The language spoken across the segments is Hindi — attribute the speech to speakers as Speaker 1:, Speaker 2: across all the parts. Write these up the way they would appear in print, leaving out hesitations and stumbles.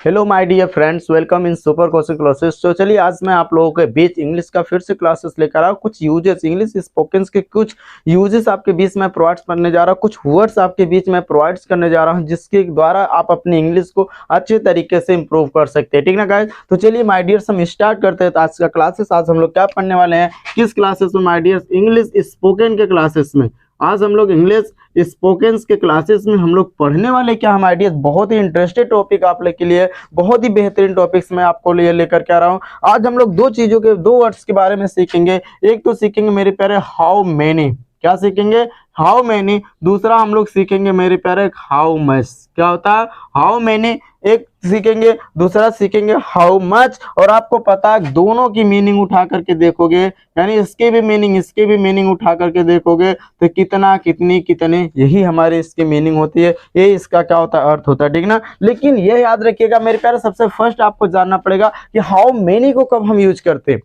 Speaker 1: Hello my dear friends, welcome in super coaching classes. तो चलिए आज मैं आप लोगों के बीच इंग्लिश का फिर से क्लासेस लेकर आया। कुछ यूजेस, इंग्लिश स्पोकन के कुछ यूजेस आपके बीच में प्रोवाइड करने जा रहा हूँ, कुछ वर्ड्स आपके बीच में प्रोवाइड करने जा रहा हूँ जिसके द्वारा आप अपनी इंग्लिश को अच्छे तरीके से इंप्रूव कर सकते हैं। ठीक ना गाइस? तो चलिए माय डियर्स हम स्टार्ट करते हैं। तो आज का क्लासेस, आज हम लोग क्या पढ़ने वाले हैं, किस क्लासेस में माय डियर्स, इंग्लिश स्पोकन के क्लासेस में। आज हम लोग इंग्लिश स्पोकन के क्लासेस में हम लोग पढ़ने वाले क्या हम आइडियाज, बहुत ही इंटरेस्टेड टॉपिक आप लोग के लिए, बहुत ही बेहतरीन टॉपिक्स मैं आपको लिए लेकर के आ रहा हूँ। आज हम लोग दो चीजों के, दो वर्ड्स के बारे में सीखेंगे। एक तो सीखेंगे मेरे प्यारे हाउ मेनी, क्या सीखेंगे, हाउ मेनी। दूसरा हम लोग सीखेंगे मेरे प्यारे हाउ मच, क्या होता है हाउ मेनी, एक सीखेंगे, दूसरा सीखेंगे हाउ मच। और आपको पता है दोनों की मीनिंग उठा करके देखोगे, यानी इसके भी मीनिंग इसके भी मीनिंग उठा करके देखोगे तो कितना, कितनी, कितने, यही हमारी इसकी मीनिंग होती है, ये इसका क्या होता है, अर्थ होता है। ठीक ना? लेकिन ये याद रखिएगा मेरे प्यारे, सबसे फर्स्ट आपको जानना पड़ेगा कि हाउ मेनी को कब हम यूज करते हैं।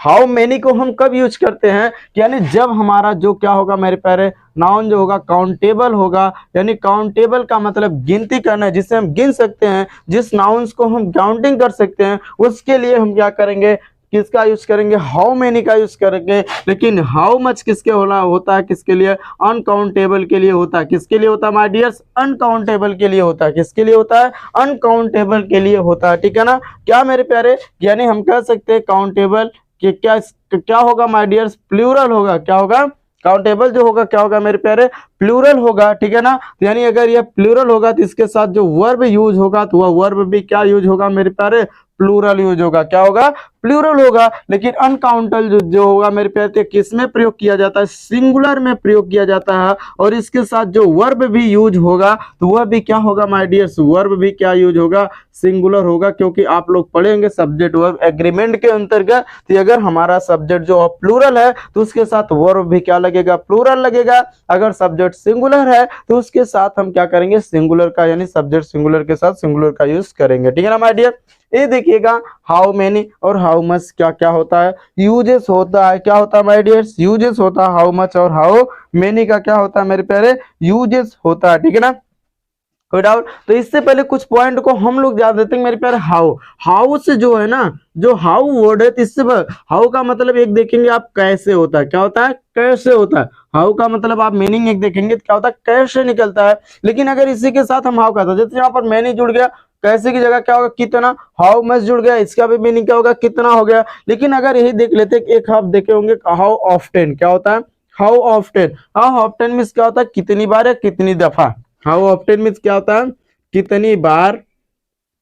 Speaker 1: हाउ मेनी को हम कब यूज करते हैं, यानी जब हमारा जो क्या होगा मेरे प्यारे, नाउन जो होगा काउंटेबल होगा। यानी काउंटेबल का मतलब गिनती करना है, जिससे हम गिन सकते हैं, जिस नाउन्स को हम काउंटिंग कर सकते हैं, उसके लिए हम क्या करेंगे, किसका यूज करेंगे, हाउ मेनी का यूज करेंगे। लेकिन हाउ मच किसके होता है, किसके लिए, अनकाउंटेबल के लिए होता है। किसके लिए होता है माय डियर्स, अनकाउंटेबल के लिए होता है। किसके लिए होता है, अनकाउंटेबल के लिए होता है। ठीक है ना? क्या मेरे प्यारे, यानी हम कह सकते हैं काउंटेबल कि क्या होगा माय डियर्स, प्लूरल होगा। क्या होगा, काउंटेबल जो होगा क्या होगा मेरे प्यारे, प्लूरल होगा। ठीक है ना? तो यानी अगर ये प्लूरल होगा तो इसके साथ जो वर्ब यूज होगा तो वह वर्ब भी क्या यूज होगा मेरे प्यारे, प्लूरल यूज होगा। क्या होगा, प्लूरल होगा। लेकिन अनकाउंटेबल जो होगा मेरे प्यारे, किस में प्रयोग किया जाता है, सिंगुलर में प्रयोग किया जाता है। और इसके साथ जो वर्ब भी यूज होगा तो वह भी क्या होगा माय डियर्स, वर्ब भी क्या यूज होगा, सिंगुलर होगा। क्योंकि आप लोग पढ़ेंगे सब्जेक्ट वर्ब एग्रीमेंट के अंतर्गत, तो अगर हमारा सब्जेक्ट जो प्लूरल है तो उसके साथ वर्ब भी क्या लगेगा, प्लूरल लगेगा। अगर सब्जेक्ट सिंगुलर है तो उसके साथ हम क्या करेंगे, सिंगुलर का, यानी सब्जेक्ट सिंगुलर के साथ सिंगुलर का यूज करेंगे। ठीक है ना माय डियर? ये देखिएगा हाउ मेनी और हाउ मच क्या क्या होता है, यूजेस होता है। क्या होता है माय डियर्स, यूजेस होता है। हाउ मच और हाउ मेनी का क्या होता है मेरे प्यारे, यूजेस होता है। ठीक है ना? कोई डाउट? तो इससे पहले कुछ पॉइंट को हम लोग जान देते हैं मेरे प्यारे। हाउ, हाउ से जो है ना, जो हाउ वर्ड है, इससे हाउ का मतलब एक देखेंगे आप कैसे होता है। क्या होता है, कैसे होता है। हाउ का मतलब आप मीनिंग एक देखेंगे तो क्या होता है, कैसे निकलता है। लेकिन अगर इसी के साथ हम हाउ का, जैसे यहाँ पर मैनी जुड़ गया, कैसे की जगह क्या होगा, कितना। हाउ मच जुड़ गया, इसका भी मीनिंग क्या होगा, कितना हो गया। लेकिन अगर यही देख लेते, एक आप देखे होंगे हाउ ऑफ्टन, क्या होता है, how often. How often means क्या होता है, कितनी बार या कितनी दफा। हाउ ऑफ्टन मीन्स क्या होता है, कितनी बार,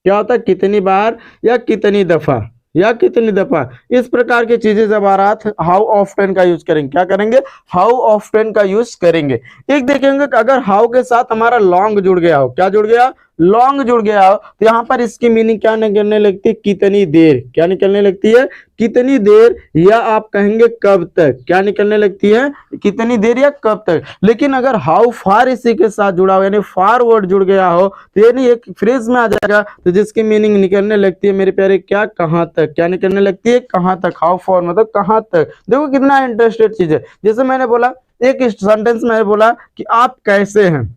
Speaker 1: क्या होता है, कितनी बार या कितनी दफा, या कितनी दफा। इस प्रकार की चीजें जब आ रहा था, हाउ ऑफ्टन का यूज करेंगे। क्या करेंगे, हाउ ऑफ्टन का यूज करेंगे। एक देखेंगे कि अगर हाउ के साथ हमारा लॉन्ग जुड़ गया हो, क्या जुड़ गया, लॉन्ग जुड़ गया हो, तो यहाँ पर इसकी मीनिंग क्या निकलने लगती है, कितनी देर। क्या निकलने लगती है, कितनी देर, या आप कहेंगे कब तक। क्या निकलने लगती है, कितनी देर या कब तक। लेकिन अगर हाउ फार इसी के साथ जुड़ा हो, यानी फार वर्ड जुड़ गया हो, तो यानी एक फ्रेज में आ जाएगा, तो जिसकी मीनिंग निकलने लगती है मेरे प्यारे, क्या, कहाँ तक। क्या निकलने लगती है, कहाँ तक। हाउ फॉर मतलब कहाँ तक। देखो कितना इंटरेस्टेड चीज है। जैसे मैंने बोला, एक सेंटेंस में बोला कि आप कैसे हैं।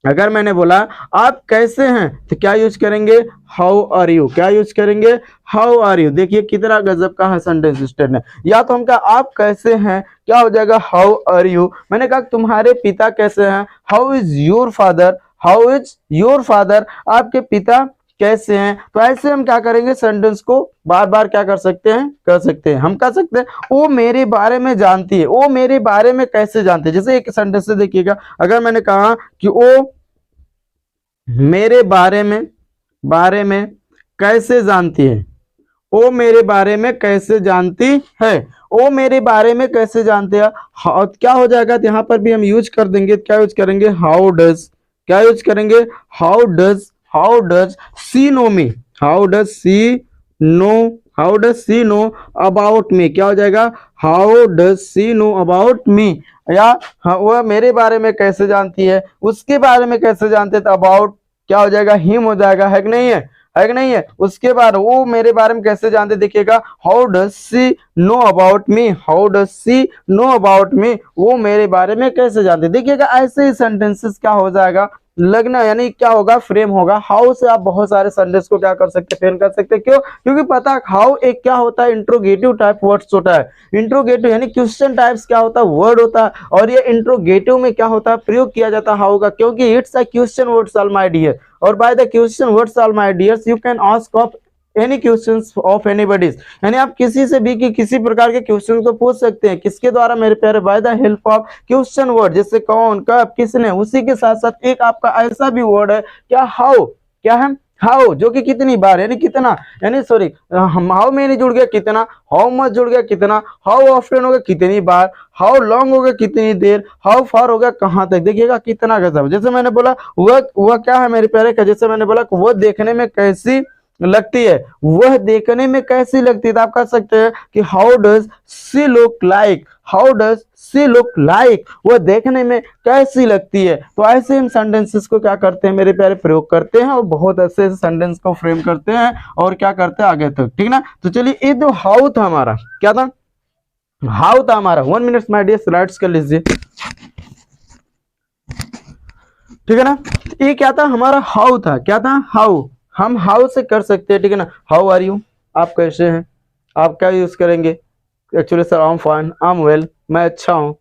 Speaker 1: अगर मैंने बोला आप कैसे हैं तो क्या यूज करेंगे, हाउ आर यू। क्या यूज करेंगे, हाउ आर यू। देखिए कितना गजब का है सेंटेंस सिस्टम है। या तो हम कहा आप कैसे हैं, क्या हो जाएगा, हाउ आर यू। मैंने कहा तुम्हारे पिता कैसे हैं, how is your father. How is your father, आपके पिता कैसे हैं। तो ऐसे हम क्या करेंगे, सेंटेंस को बार बार क्या कर सकते हैं, कर सकते हैं। हम कह सकते हैं वो मेरे बारे में जानती है, वो मेरे बारे में कैसे जानते हैं। जैसे एक सेंटेंस से देखिएगा, अगर मैंने कहा कि वो मेरे बारे में कैसे जानती है, वो मेरे बारे में कैसे जानती है, वो मेरे बारे में कैसे जानते हैं। क्या हो जाएगा, तो यहाँ पर भी हम यूज कर देंगे, क्या यूज करेंगे, हाउ डज। क्या यूज करेंगे, how does she know me. How does she know about me. क्या हो जाएगा, how does she know about me. या वह मेरे बारे में कैसे जानती है, उसके बारे में कैसे जानते हैं, तो अबाउट क्या हो जाएगा, हिम हो जाएगा। है कि नहीं है, है कि नहीं है। उसके बाद वो मेरे बारे में कैसे जानते, देखिएगा how does she know about me. How does she know about मी, वो मेरे बारे में कैसे जानते। देखिएगा ऐसे ही सेंटेंसेस क्या हो जाएगा, लगना यानी क्या होगा, फ्रेम होगा। हाउ से आप बहुत सारे सेंटेंस को क्या कर सकते हैं, फ्रेम कर सकते हैं। क्यों? क्योंकि पता है हाउ एक क्या होता है, इंट्रोगेटिव टाइप वर्ड्स होता है। इंट्रोगेटिव यानी क्वेश्चन टाइप्स क्या होता है, वर्ड होता है, और ये इंट्रोगेटिव में क्या होता है, प्रयोग किया जाता है हाउ का, क्योंकि it's a question words all my dear, और by the question words all my dears you can ask of any questions of anybody's, यानी आप किसी से भी किसी प्रकार के क्वेश्चन को पूछ सकते हैं। किसके द्वारा मेरे प्यारे, by the help of question word, जैसे कौन, कब, किसने। उसी के साथ साथ एक आपका ऐसा भी वर्ड है क्या, हाउ, क्या है, हाउ, जो कि कितनी बार यानी कितना, यानी सॉरी हाउ मेनी जुड़ गया कितना, हाउ मच जुड़ गया कितना, हाउ ऑफ्टन हो गया कितनी बार, हाउ लॉन्ग हो गया कितनी देर, हाउ फार हो गया कहाँ तक। देखिएगा कितना का सब, जैसे मैंने बोला वह क्या है मेरे प्यारे का, जैसे मैंने बोला वह देखने में कैसी लगती है, वह देखने में कैसी लगती है, तो आप कह सकते हैं कि how does see look like, how does see look like, वह देखने में कैसी लगती है। तो ऐसे इन सेंटेंसेस को क्या करते हैं मेरे प्यारे, प्रयोग करते हैं, और बहुत ऐसे सेंटेंस को फ्रेम करते हैं और क्या करते हैं आगे तक, ठीक ना। तो चलिए ये जो हाउ था हमारा, क्या था, हाउ था हमारा, 1 मिनट माय डियर स्लाइड्स कर लीजिए, ठीक है ना। ये क्या था हमारा, हाउ था, क्या था, हाउ। हम हाउ से कर सकते हैं, ठीक है ना। हाउ आर यू, आप कैसे हैं, आप क्या यूज करेंगे, actually sir I am fine, I am well, मैं अच्छा हूँ।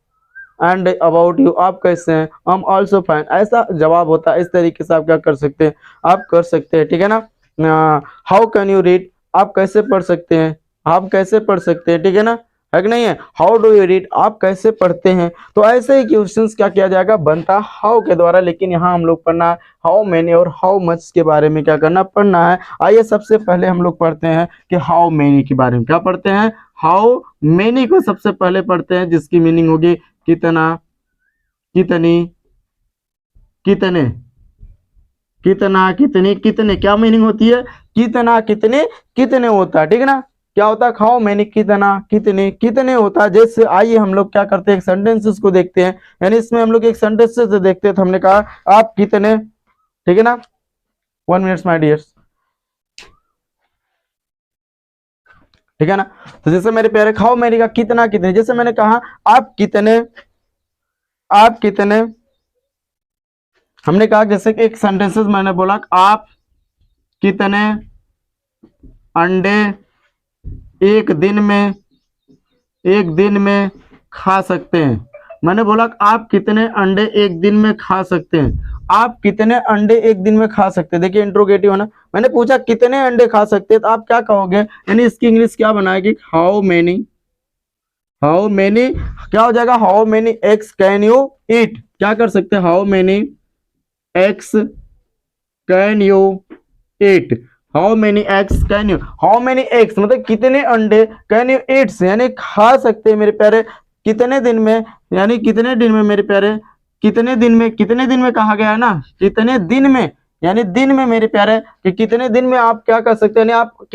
Speaker 1: एंड अबाउट यू, आप कैसे हैं, आई एम ऑल्सो फाइन, ऐसा जवाब होता है। इस तरीके से आप क्या कर सकते हैं, आप कर सकते हैं, ठीक है ना। हाउ कैन यू रीड, आप कैसे पढ़ सकते हैं, आप कैसे पढ़ सकते हैं, ठीक है ना, है कि नहीं है। हाउ डू यू रीड, आप कैसे पढ़ते हैं। तो ऐसे ही क्वेश्चंस क्या किया जाएगा, बनता हाउ के द्वारा। लेकिन यहाँ हम लोग पढ़ना है हाउ मेनी और हाउ मच के बारे में क्या करना, पढ़ना है। आइए सबसे पहले हम लोग पढ़ते हैं कि हाउ मेनी के बारे में, क्या पढ़ते हैं, हाउ मेनी को सबसे पहले पढ़ते हैं, जिसकी मीनिंग होगी कितना, कितनी, कितने, कितना, कितनी, कितने, क्या मीनिंग होती है, कितना, कितने, कितने होता है, ठीक है ना। क्या होता है, हाउ मेनी, कितना, कितने, कितने होता है। जैसे आइए हम लोग क्या करते हैं, एक सेंटेंसेस को देखते हैं, यानी इसमें हम लोग एक सेंटेंस से देखते हैं। तो हमने कहा आप कितने, ठीक है ना, 1 मिनट माय डियर्स, ठीक है ना। तो जैसे मेरे प्यारे हाउ मेनी का कितना, कितने, जैसे मैंने कहा आप कितने, आप कितने, हमने कहा जैसे कि एक सेंटेंसेस मैंने बोला आप कितने अंडे एक दिन में, एक दिन में खा सकते हैं। मैंने बोला आप कितने अंडे एक दिन में खा सकते हैं, आप कितने अंडे एक दिन में खा सकते हैं। देखिए इंट्रोगेटिव है ना, मैंने पूछा कितने अंडे खा सकते हैं, तो आप क्या कहोगे, यानी इसकी इंग्लिश क्या बनाएगी, हाउ मेनी, हाउ मेनी क्या हो जाएगा, how many eggs can you eat, क्या कर सकते हैं, how many eggs can you eat, how many eggs can you, how many eggs मतलब कितने अंडे, कैन यू ईट यानी खा सकते हैं मेरे प्यारे, कितने दिन में, यानी कितने दिन में मेरे प्यारे, कितने दिन में, कितने दिन में कहा गया है ना, कितने दिन में, यानी दिन में मेरे प्यारे, कि कितने दिन में आप क्या कर सकते हैं, यानी आप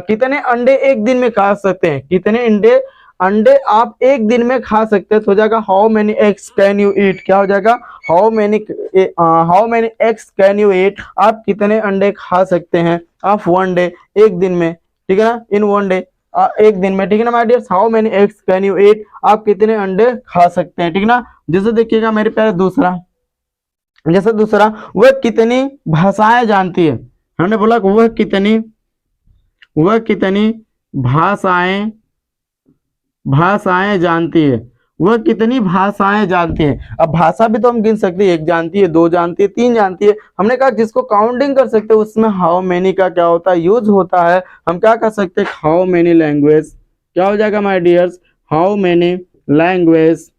Speaker 1: कितने अंडे एक दिन में खा सकते हैं, कितने अंडे अंडे आप एक दिन में खा सकते हैं। तो हो जाएगा how many eggs can you eat, क्या हो जाएगा, how many eggs can you eat, आप कितने अंडे खा सकते हैं, आप 1 डे, एक दिन में, ठीक है ना, इन 1 डे, एक दिन में, ठीक है ना my dears. How many eggs can you eat, आप कितने अंडे खा सकते हैं, ठीक है ना। जैसे देखिएगा मेरे प्यारे दूसरा, जैसे दूसरा वह कितनी भाषाएं जानती है, हमने बोला वह कितनी भाषाएं भाषाएं जानती है, वह कितनी भाषाएं जानती है। अब भाषा भी तो हम गिन सकते हैं, 1 जानती है, 2 जानती है, 3 जानती है। हमने कहा जिसको काउंटिंग कर सकते हैं उसमें हाउ मेनी का क्या होता है, यूज होता है। हम क्या कर सकते हैं, हाउ मेनी लैंग्वेज, क्या हो जाएगा my dears, how many language,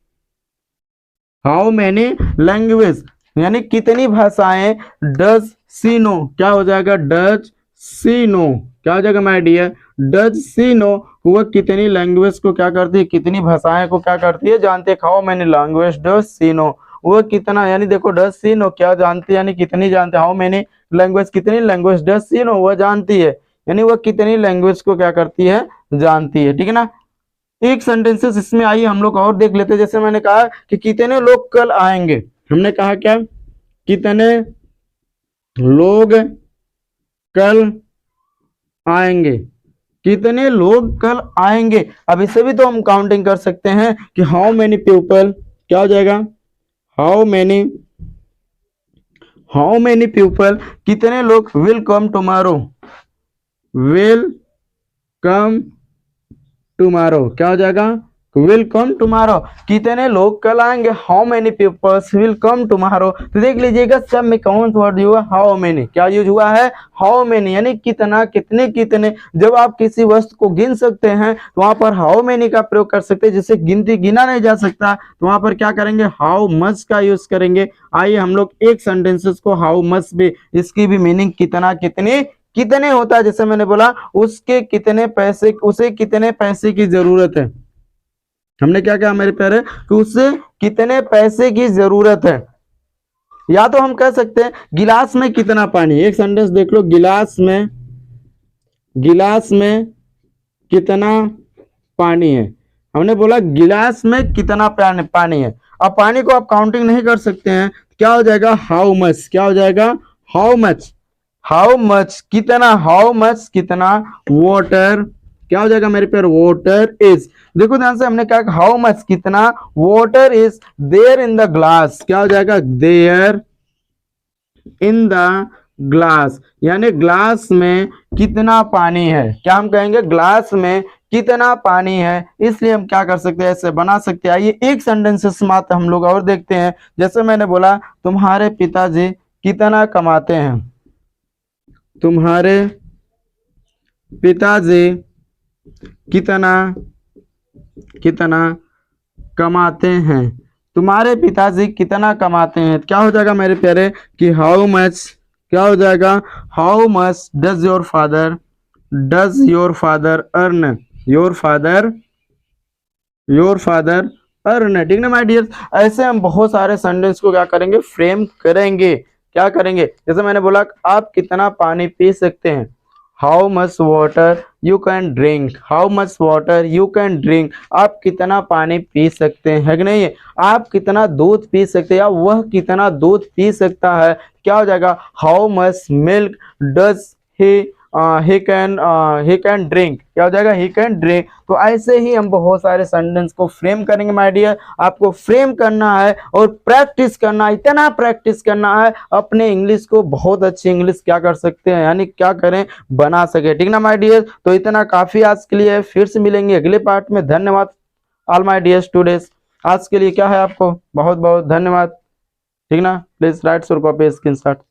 Speaker 1: how many language यानी कितनी भाषाएं डज सी नो, क्या हो जाएगा, डज सी नो, क्या हो जाएगा my dear, does she know, वह कितनी लैंग्वेज को क्या करती है, कितनी भाषाएं को क्या करती है, जानते हैं। How many language does she know, वह कितना, यानी देखो डज सी नो क्या जानती है, यानी कितनी जानते हैं। हाउ मेनी लैंग्वेज, कितनी लैंग्वेज डज सी नो, वह जानती है, यानी वह कितनी लैंग्वेज को क्या करती है, जानती है, ठीक है ना। एक सेंटेंसेस इसमें आइए हम लोग और देख लेते हैं। जैसे मैंने कहा कि कितने लोग कल आएंगे, हमने कहा क्या, कितने लोग कल आएंगे, कितने लोग कल आएंगे। अब इसे भी तो हम काउंटिंग कर सकते हैं कि हाउ मेनी पीपल, क्या हो जाएगा, how many how many people, कितने लोग will come tomorrow, will come tomorrow, क्या हो जाएगा, विल कम टुमारो, कितने लोग कल आएंगे, how many peoples will come tomorrow. तो देख लीजिएगा सब में कौन सा वर्ड हुआ, हाउ मेनी, क्या यूज हुआ है, हाउ मेनी, यानी कितना, कितने, कितने। जब आप किसी वस्तु को गिन सकते हैं तो वहां पर हाउ मेनी का प्रयोग कर सकते हैं, जिससे गिनती गिना नहीं जा सकता तो वहां पर क्या करेंगे, हाउ मच का यूज करेंगे। आइए हम लोग एक सेंटेंसेस को हाउ मच भी, इसकी भी मीनिंग कितना, कितने, कितने होता है, जैसे मैंने बोला उसके कितने पैसे, उसे कितने पैसे की जरूरत है, हमने क्या कहा मेरे प्यारे कि उसे कितने पैसे की जरूरत है। या तो हम कह सकते हैं गिलास में कितना पानी, एक सेंटेंस देख लो, गिलास में, गिलास में कितना पानी है, हमने बोला गिलास में कितना पानी है। अब पानी को आप काउंटिंग नहीं कर सकते हैं, क्या हो जाएगा, हाउ मच, क्या हो जाएगा, हाउ मच, हाउ मच कितना, हाउ मच कितना, वाटर, क्या हो जाएगा मेरे प्यार, वाटर इज, देखो ध्यान से, हमने कहा हाउ मच कितना, water is there in the glass, क्या हो जाएगा, देयर इन द ग्लास, यानी ग्लास में कितना पानी है, क्या हम कहेंगे, ग्लास में कितना पानी है। इसलिए हम क्या कर सकते हैं, ऐसे बना सकते हैं। आइए एक सेंटेंसेस मात्र हम लोग और देखते हैं, जैसे मैंने बोला तुम्हारे पिताजी कितना कमाते हैं, तुम्हारे पिताजी कितना, कितना कमाते हैं, तुम्हारे पिताजी कितना कमाते हैं, क्या हो जाएगा मेरे प्यारे कि हाउ मच, क्या हो जाएगा, how much does your father, does your father earn, your father, your father earn, ठीक ना माय डियर। ऐसे हम बहुत सारे सेंटेंस को क्या करेंगे, फ्रेम करेंगे, क्या करेंगे, जैसे मैंने बोला आप कितना पानी पी सकते हैं, how much water you can drink, how much water you can drink, आप कितना पानी पी सकते हैं, है कि नहीं, आप कितना दूध पी सकते हैं, या वह कितना दूध पी सकता है, क्या हो जाएगा, how much milk does he can drink, क्या हो जाएगा, ही कैन ड्रिंक। तो ऐसे ही हम बहुत सारे सेंटेंस को फ्रेम करेंगे माय डियर। आपको फ्रेम करना है और प्रैक्टिस करना है, इतना प्रैक्टिस करना है अपने इंग्लिश को बहुत अच्छी इंग्लिश क्या कर सकते हैं, यानी क्या करें, बना सके, ठीक ना माय डियर। तो इतना काफी आज के लिए, फिर से मिलेंगे अगले पार्ट में। धन्यवाद ऑल माय डियर स्टूडेंट्स, आज के लिए क्या है, आपको बहुत बहुत धन्यवाद, ठीक ना। Please right your copy screenshot.